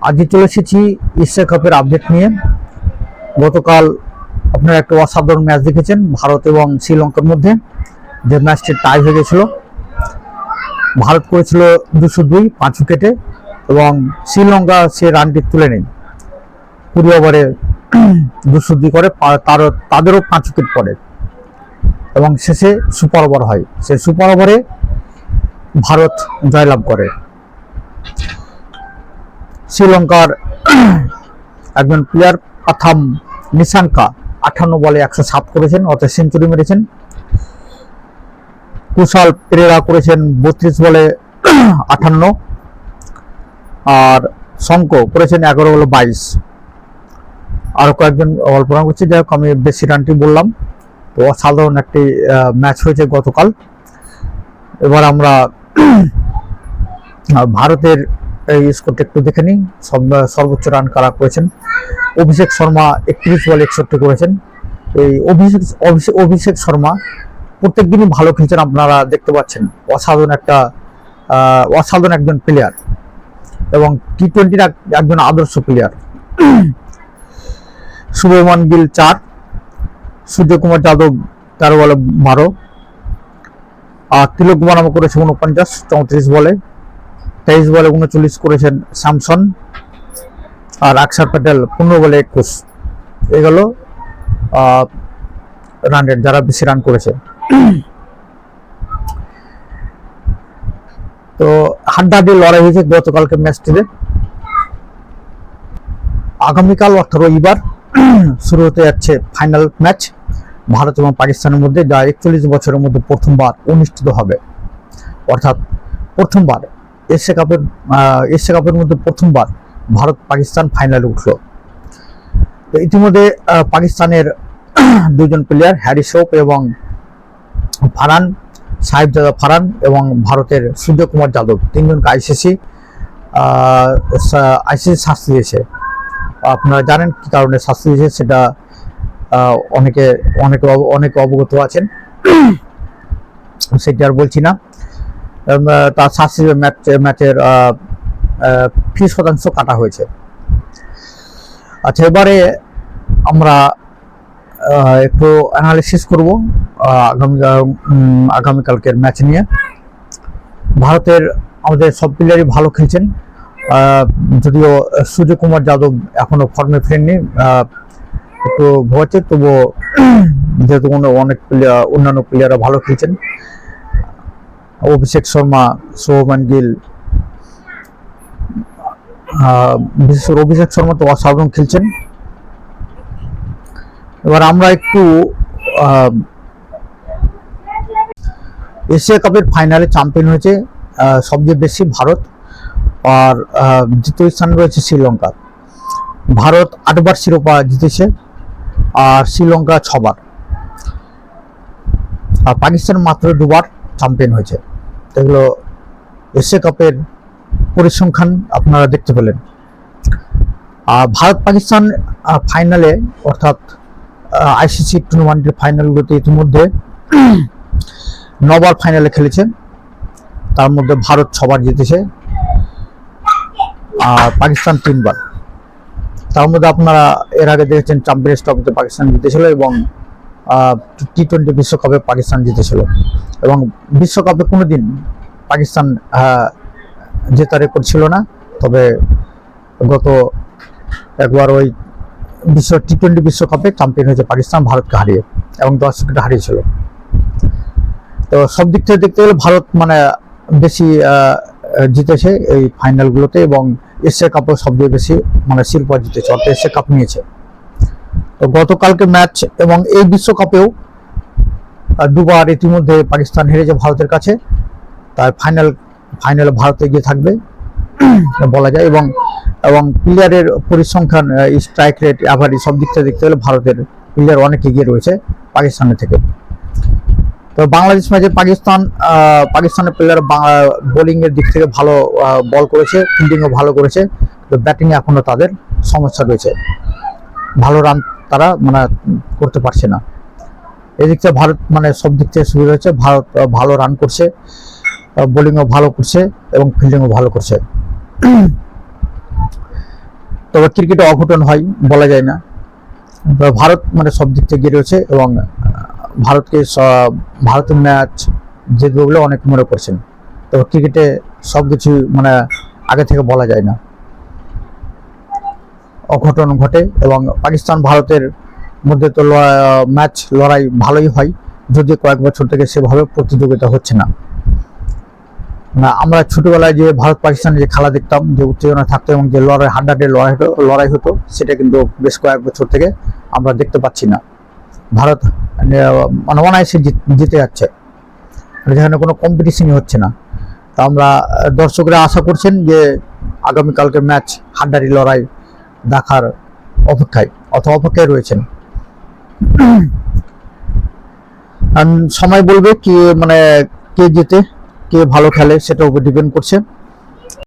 আজকে চলে এসেছি এশিয়া কাপের আপডেট নিয়ে। গতকাল আপনারা একটা অসাধারণ ম্যাচ দেখেছেন ভারত এবং শ্রীলঙ্কার মধ্যে, যে ম্যাচটি টাই হয়ে গেছিল। ভারত করেছিল 202 5 উইকেটে এবং শ্রীলঙ্কা সে রানটি তুলে নেয়। 20 ওভারে 202 করে, তাদেরও 5 উইকেট পড়ে এবং শেষে সুপার ওভার হয়। সে সুপার ওভারে ভারত জয়লাভ করে। শ্রীলঙ্কার একজন প্লেয়ার প্রথম নিশাঙ্কা 58 বলে 107 করেছেন, অর্থাৎ সেঞ্চুরি মেরেছেন। কুশাল পেরেরা করেছেন 32 বলে 58, আর শঙ্ক করেছেন 11 বলে 22। আরো কয়েকজন অল্প রান করছে, যাই হোক আমি বেশি রানটি বললাম। তো অসাধারণ একটি ম্যাচ হয়েছে গতকাল। এবার আমরা ভারতের এই স্কোরটা একটু দেখে নিই। সর্বোচ্চ রান কারা করেছেন। অভিষেক শর্মা 31 বলে 61 করেছেন। এই অভিষেক শর্মা প্রত্যেক দিনই ভালো খেলছেন, আপনারা দেখতে পাচ্ছেন। অসাধারণ একজন প্লেয়ার এবং টি-20 একজন আদর্শ প্লেয়ার। শুভমান গিল 4, সূর্যকুমার যাদব 13 বলে 12, আর তিলক বর্মা করেছে 49 34 বলে। 23 বলে 39 করেছেন স্যামসন, আর অক্ষর প্যাটেল 15 বলে 21। এগুলো রান রেট, যারা বেশি রান করেছে। তো হাড্ডাহাড্ডি লড়াই হয়েছে গতকালকে ম্যাচটিতে। আগামীকাল অর্থাৎ রবিবার শুরু হতে যাচ্ছে ফাইনাল ম্যাচ ভারত এবং পাকিস্তানের মধ্যে, যা 41 বছরের মধ্যে প্রথমবার অনুষ্ঠিত হবে। অর্থাৎ প্রথমবার এশিয়া কাপের মধ্যে প্রথমবার ভারত পাকিস্তান ফাইনালে উঠল। তো ইতিমধ্যে পাকিস্তানের দুজন প্লেয়ার হ্যারি শোপ এবং ফারহান সাহিবজাদা ফারহান এবং ভারতের সূর্যকুমার যাদব, তিনজনকে আইসিসি শাস্তি দিয়েছে। আপনারা জানেন কি কারণে শাস্তি দিয়েছে, সেটা অনেকে অবগত আছেন, সেটা আর বলছি না। তার শাস্তি ম্যাচের 20% কাটা হয়েছে। আচ্ছা, এবারে আমরা একটু অ্যানালিসিস করব আগামীকালকের ম্যাচ নিয়ে। ভারতের আমাদের সব প্লেয়ারই ভালো খেলছেন, যদিও সূর্যকুমার যাদব এখনো ফর্মে ফেরেননি, একটু ভোগাচ্ছে, তবুও যেহেতু অন্যান্য প্লেয়াররা ভালো খেলছেন। অভিষেক শর্মা, শুভমান গিল, বিশেষ করে অভিষেক শর্মা তো অসাধারণ খেলছেন। এবার আমরা একটু এশিয়া কাপের ফাইনালে চ্যাম্পিয়ন হয়েছে সবচেয়ে বেশি ভারত, আর দ্বিতীয় স্থানে রয়েছে শ্রীলঙ্কা। ভারত 8 বার শিরোপা জিতেছে আর শ্রীলঙ্কা 6 বার, আর পাকিস্তান মাত্র 2 বার চ্যাম্পিয়ন হয়েছে। এগুলো এশিয়া কাপের পরিসংখ্যান আপনারা দেখতে পেলেন। ভারত পাকিস্তান ফাইনালে, অর্থাৎ আইসিসি টুর্নামেন্টের ফাইনালগুলোতে ইতিমধ্যে 9 বার ফাইনালে খেলেছে, তার মধ্যে ভারত 6 বার জিতেছে আর পাকিস্তান 3 বার। তার মধ্যে আপনারা এর আগে দেখেছেন চ্যাম্পিয়ন্স ট্রফিতে পাকিস্তান জিতেছিল এবং টি-20 বিশ্বকাপে পাকিস্তান জিতেছিল, এবং বিশ্বকাপে কোনোদিন পাকিস্তান জেতার রেকর্ড ছিল না। তবে গত একবার ওই টি-20 বিশ্বকাপে চ্যাম্পিয়ন হয়েছে পাকিস্তান ভারতকে হারিয়ে, এবং 10 উইকেটে হারিয়েছিল। তো সব দিক থেকে দেখতে গেলে ভারত বেশি জিতেছে এই ফাইনালগুলোতে, এবং এশিয়া কাপও সবচেয়ে বেশি শিরোপা জিতেছে, অর্থাৎ এশিয়া কাপ নিয়েছে। তো গতকালকে ম্যাচ এবং এই বিশ্বকাপেও 2 বার ইতিমধ্যে পাকিস্তান হেরেছে ভারতের কাছে, তাই ফাইনালে ভারত এগিয়ে থাকবে বলা যায়। এবং প্লেয়ারের পরিসংখ্যান, স্ট্রাইক রেট, অ্যাভারেজ সব দিক থেকে দেখতে গেলে ভারতের প্লেয়ার অনেক এগিয়ে রয়েছে পাকিস্তানের থেকে। তো বাংলাদেশ ম্যাচে পাকিস্তানের প্লেয়ার বোলিং এর দিক থেকে ভালো বল করেছে, ফিল্ডিংও ভালো করেছে, তো ব্যাটিং এ এখনো তাদের সমস্যা রয়েছে, ভালো রান তারা করতে পারছে না। এদিক থেকে ভারত সব দিক থেকে সুবিধা হচ্ছে। ভারত ভালো রান করছে, বোলিংও ভালো করছে এবং ফিল্ডিংও ভালো করছে। তবে ক্রিকেটে অঘটন হয়, বলা যায় না। তবে ভারত মানে সব দিক থেকে রয়েছে এবং ভারতের ম্যাচ জিতবে বলে অনেক মনে করছেন। তবে ক্রিকেটে সবকিছু মানে আগে থেকে বলা যায় না, অঘটন ঘটে। এবং পাকিস্তান ভারতের মধ্যে তো ম্যাচ লড়াই ভালোই হয়, যদি কয়েক বছর থেকে সেভাবে প্রতিযোগিতা হচ্ছে না। আমরা ছোটবেলায় যে ভারত পাকিস্তানের যে খেলা দেখতাম, যে উত্তেজনা থাকতো এবং যে হাড্ডাহাড্ডি লড়াই হতো, সেটা কিন্তু বেশ কয়েক বছর থেকে আমরা দেখতে পাচ্ছি না। ভারত মানে অনায়াসে জিতে যাচ্ছে, যেখানে কোনো কম্পিটিশনই হচ্ছে না। তা আমরা দর্শকরা আশা করছেন যে আগামীকালকে ম্যাচ হাড্ডাহাড্ডি লড়াই দেখার অপেক্ষায় রয়েছেন। সময় বলবে কি মানে কে জিতে, কে ভালো খেলে, সেটার উপর ডিপেন্ড করছে।